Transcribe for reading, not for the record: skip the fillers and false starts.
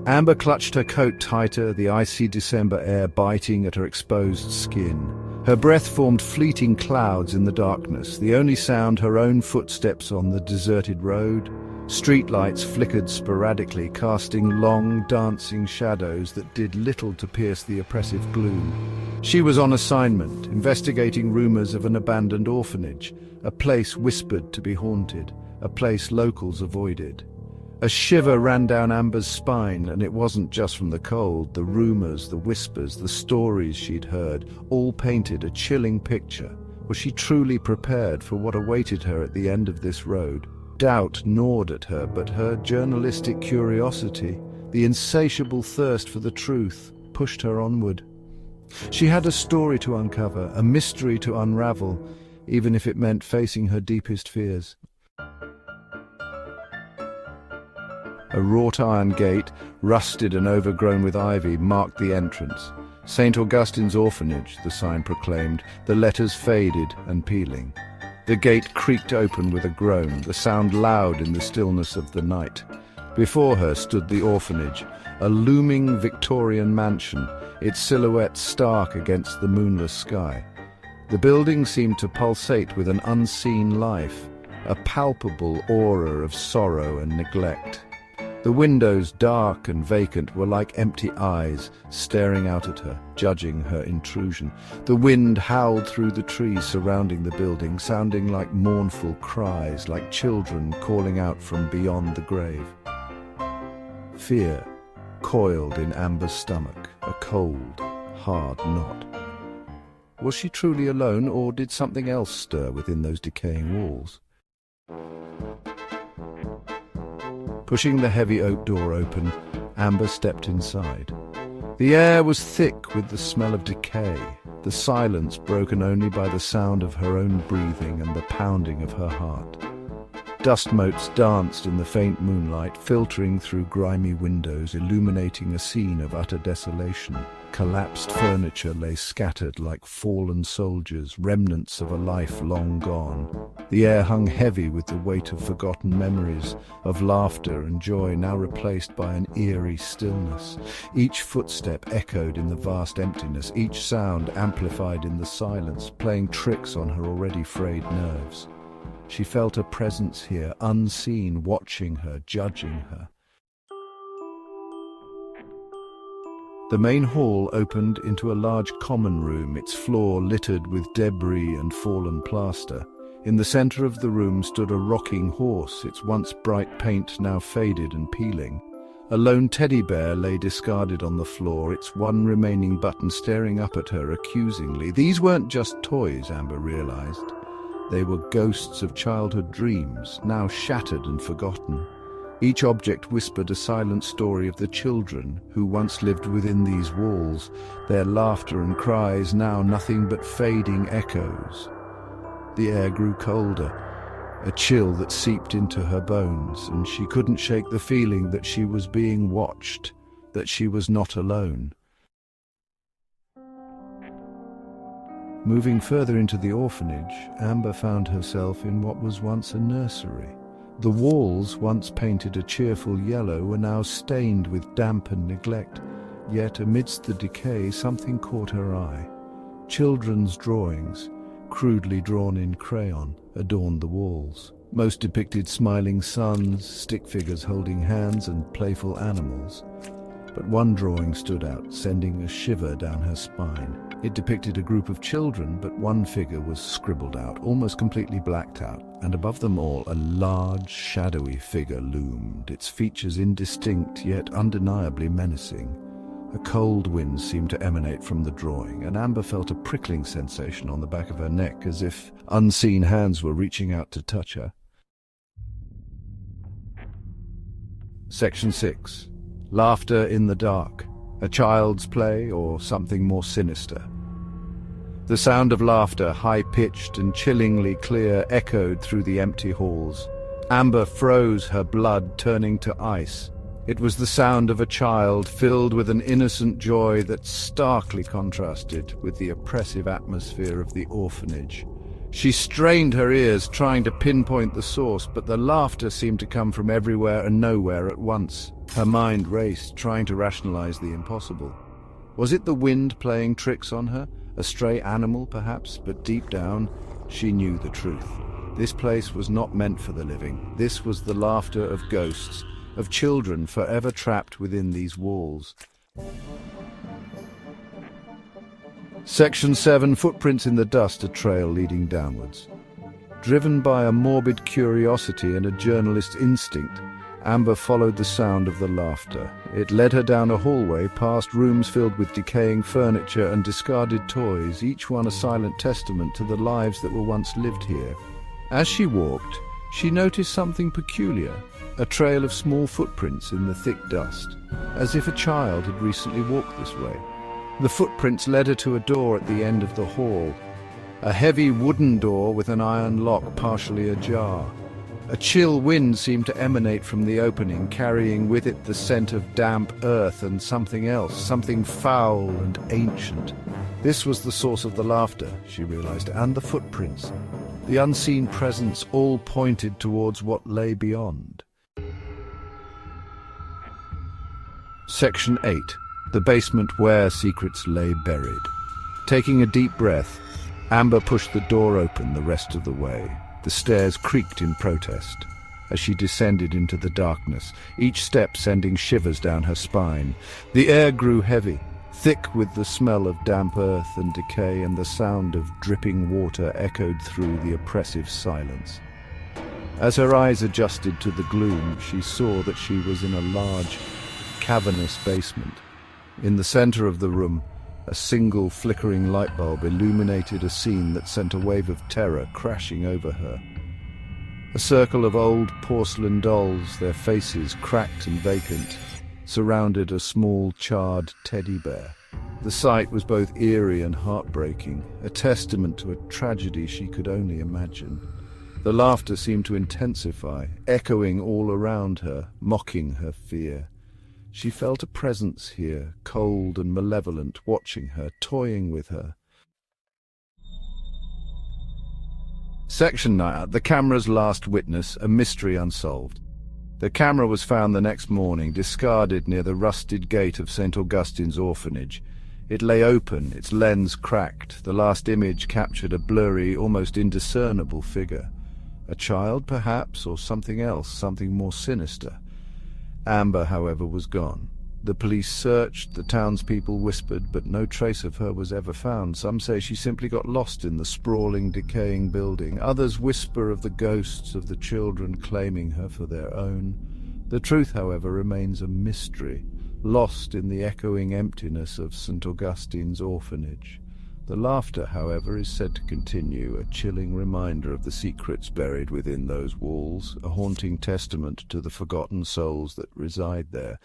Amber clutched her coat tighter, the icy December air biting at her exposed skin. Her breath formed fleeting clouds in the darkness, the only sound her own footsteps on the deserted road. Streetlights flickered sporadically, casting long, dancing shadows that did little to pierce the oppressive gloom. She was on assignment, investigating rumors of an abandoned orphanage, a place whispered to be haunted, a place locals avoided. A shiver ran down Amber's spine, and it wasn't just from the cold. The rumors, the whispers, the stories she'd heard, all painted a chilling picture. Was she truly prepared for what awaited her at the end of this road? Doubt gnawed at her, but her journalistic curiosity, the insatiable thirst for the truth, pushed her onward. She had a story to uncover, a mystery to unravel, even if it meant facing her deepest fears. A wrought-iron gate, rusted and overgrown with ivy, marked the entrance. St. Augustine's Orphanage, the sign proclaimed, the letters faded and peeling. The gate creaked open with a groan, the sound loud in the stillness of the night. Before her stood the orphanage, a looming Victorian mansion, its silhouette stark against the moonless sky. The building seemed to pulsate with an unseen life, a palpable aura of sorrow and neglect. The windows, dark and vacant, were like empty eyes, staring out at her, judging her intrusion. The wind howled through the trees surrounding the building, sounding like mournful cries, like children calling out from beyond the grave. Fear coiled in Amber's stomach, a cold, hard knot. Was she truly alone, or did something else stir within those decaying walls? Pushing the heavy oak door open, Amber stepped inside. The air was thick with the smell of decay, the silence broken only by the sound of her own breathing and the pounding of her heart. Dust motes danced in the faint moonlight, filtering through grimy windows, illuminating a scene of utter desolation. Collapsed furniture lay scattered like fallen soldiers, remnants of a life long gone. The air hung heavy with the weight of forgotten memories, of laughter and joy now replaced by an eerie stillness. Each footstep echoed in the vast emptiness, each sound amplified in the silence, playing tricks on her already frayed nerves. She felt a presence here, unseen, watching her, judging her. The main hall opened into a large common room, its floor littered with debris and fallen plaster. In the center of the room stood a rocking horse, its once bright paint now faded and peeling. A lone teddy bear lay discarded on the floor, its one remaining button staring up at her accusingly. These weren't just toys, Amber realized. They were ghosts of childhood dreams, now shattered and forgotten. Each object whispered a silent story of the children who once lived within these walls, their laughter and cries now nothing but fading echoes. The air grew colder, a chill that seeped into her bones, and she couldn't shake the feeling that she was being watched, that she was not alone. Moving further into the orphanage, Amber found herself in what was once a nursery. The walls, once painted a cheerful yellow, were now stained with damp and neglect, yet amidst the decay something caught her eye. Children's drawings, crudely drawn in crayon, adorned the walls. Most depicted smiling suns, stick figures holding hands, and playful animals. But one drawing stood out, sending a shiver down her spine. It depicted a group of children, but one figure was scribbled out, almost completely blacked out, and above them all a large, shadowy figure loomed, its features indistinct yet undeniably menacing. A cold wind seemed to emanate from the drawing, and Amber felt a prickling sensation on the back of her neck, as if unseen hands were reaching out to touch her. Section 6. Laughter in the dark. A child's play, or something more sinister? The sound of laughter, high-pitched and chillingly clear, echoed through the empty halls. Amber froze, her blood turning to ice. It was the sound of a child filled with an innocent joy that starkly contrasted with the oppressive atmosphere of the orphanage. She strained her ears, trying to pinpoint the source, but the laughter seemed to come from everywhere and nowhere at once. Her mind raced, trying to rationalize the impossible. Was it the wind playing tricks on her? A stray animal, perhaps? But deep down, she knew the truth. This place was not meant for the living. This was the laughter of ghosts, of children forever trapped within these walls. Section 7, Footprints in the Dust, a trail leading downwards. Driven by a morbid curiosity and a journalist's instinct, Amber followed the sound of the laughter. It led her down a hallway, past rooms filled with decaying furniture and discarded toys, each one a silent testament to the lives that were once lived here. As she walked, she noticed something peculiar, a trail of small footprints in the thick dust, as if a child had recently walked this way. The footprints led her to a door at the end of the hall, a heavy wooden door with an iron lock partially ajar. A chill wind seemed to emanate from the opening, carrying with it the scent of damp earth and something else, something foul and ancient. This was the source of the laughter, she realized, and the footprints. The unseen presence all pointed towards what lay beyond. Section 8. The basement where secrets lay buried. Taking a deep breath, Amber pushed the door open the rest of the way. The stairs creaked in protest as she descended into the darkness, each step sending shivers down her spine. The air grew heavy, thick with the smell of damp earth and decay, and the sound of dripping water echoed through the oppressive silence. As her eyes adjusted to the gloom, she saw that she was in a large, cavernous basement. In the center of the room, a single flickering light bulb illuminated a scene that sent a wave of terror crashing over her. A circle of old porcelain dolls, their faces cracked and vacant, surrounded a small charred teddy bear. The sight was both eerie and heartbreaking, a testament to a tragedy she could only imagine. The laughter seemed to intensify, echoing all around her, mocking her fear. She felt a presence here, cold and malevolent, watching her, toying with her. Section 9. The camera's last witness, a mystery unsolved. The camera was found the next morning, discarded near the rusted gate of St. Augustine's Orphanage. It lay open, its lens cracked. The last image captured a blurry, almost indiscernible figure. A child, perhaps, or something else, something more sinister. Amber, however, was gone. The police searched, the townspeople whispered, but no trace of her was ever found. Some say she simply got lost in the sprawling, decaying building. Others whisper of the ghosts of the children claiming her for their own. The truth, however, remains a mystery, lost in the echoing emptiness of St. Augustine's Orphanage. The laughter, however, is said to continue, a chilling reminder of the secrets buried within those walls, a haunting testament to the forgotten souls that reside there.